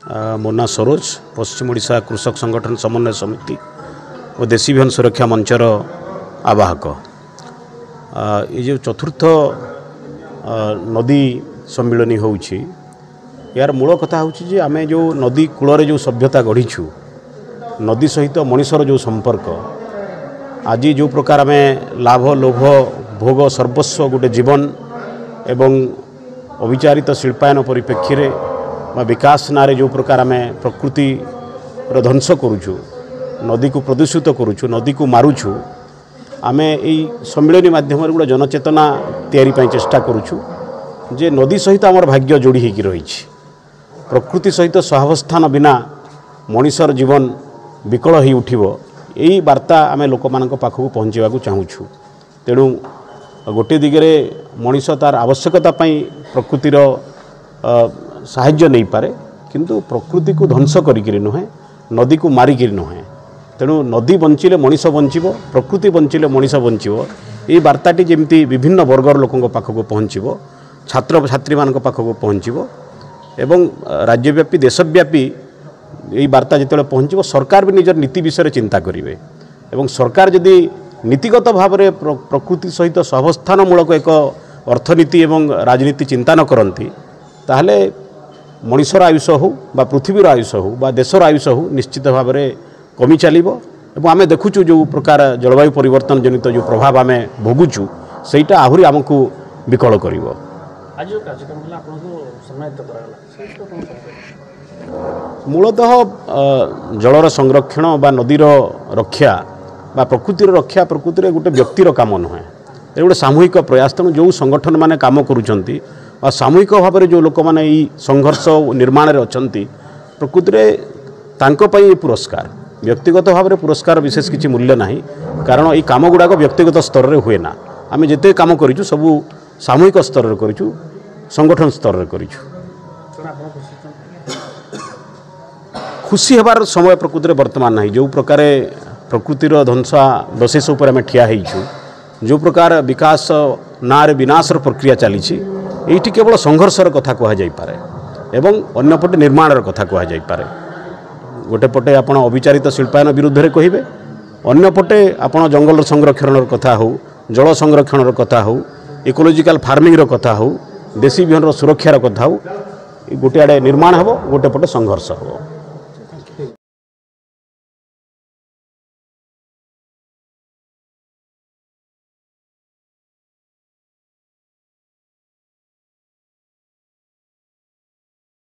ମୋ ନାଁ ସରୋଜ पश्चिम ओडिशा कृषक संगठन समन्वय समिति और देशी बिहन सुरक्षा मंचर आवाहक। ये जो चतुर्थ नदी सम्मिलनी होउछि यार मूल कथा होउछि आमे जो नदी कूल जो सभ्यता गढ़ीछु नदी सहित मनुष्यर जो संपर्क आज जो प्रकार आम लाभ लोभ भोग सर्वस्व गोटे जीवन एवं अविचारित शिल्पायन परिप्रेक्षी विकास नारे जो प्रकार आम प्रकृति ध्वंस करुचु नदी को प्रदूषित करुचु नदी को मारुचु आम यही सम्मिलनी माध्यम गोटे जनचेतना तैयारी चेष्टा करुचु जे नदी सहित आमर भाग्य जोड़ी होकर रही प्रकृति सहित सहावस्थान बिना मनुष्यर जीवन विकल हो उठिब यही वार्ता आम लोक मान पाखक पहुँचा चाहूँ। तेणु गोटे दिगरे मनीष तार आवश्यकता प्रकृतिर साहाय्य नहीं पारे किंतु प्रकृति को ध्वंस करी नुहे नदी को मारिक नुहे। तेणु नदी बंचिले मनीष बंचब प्रकृति बंचिले मनीष बंचब यही वार्ताटी जमी विभिन्न वर्गर लोकों पाखक पहुँचब छात्र छात्री मान पाखक पहुँचब एवं राज्यव्यापी देशव्यापी यही वार्ता जिते पहुँचब सरकार भी निजर नीति विषय चिंता करेंगे एवं सरकार जदि नीतिगत भाव में प्रकृति सहित सहावस्थानमूलक एक अर्थनीति एवं राजनीति चिंता न करती ताहले मनुष्यर आयुष हो बा पृथ्वीर आयुष हो बा देशर आयुष हो निश्चित भाव में कमी चलो एवं आम देखुचु जो प्रकार जलवायु परिवर्तन जनित जो प्रभाव आम भोगुचु सेटा आहरी आमको विकल कर। मूलतः जलर संरक्षण बा नदीर रक्षा बा प्रकृतिर रक्षा प्रकृति गोटे व्यक्तिर काम नुहे ये गोटे सामूहिक प्रयास। तेणु जो संगठन माने काम करुचंती बा सामूहिक भाव में जो लोक मैंने संघर्ष निर्माण में अच्छा प्रकृति पुरस्कार व्यक्तिगत भाव में पुरस्कार विशेष किसी मूल्य ना कारण ये कम गुड़ाक व्यक्तिगत स्तर में हुए ना आम जिते कम करूँ सबू सामूहिक स्तर में करूँ संगठन स्तर में करूँ। खुशी हबार समय प्रकृति वर्तमान ना जो प्रकार प्रकृतिर ध्वंसावशेष उपर आम ठिया जो प्रकार विकास नारे विनाशर प्रक्रिया चली ये केवल संघर्षर कथा कहुपे एवं अन्यपटे निर्माणर कथा कहुपे। गोटे पटे आप अविचारित शिल्पायन विरुद्ध में कहे अन्यपटे आप जंगल संरक्षण कथा हो जल संरक्षण कथा हो इकोलोजिकल फार्मिंग कथा हो देशी बिहन सुरक्षार कथा हो गोटे आड़े निर्माण हो गोटे पटे संघर्ष हो।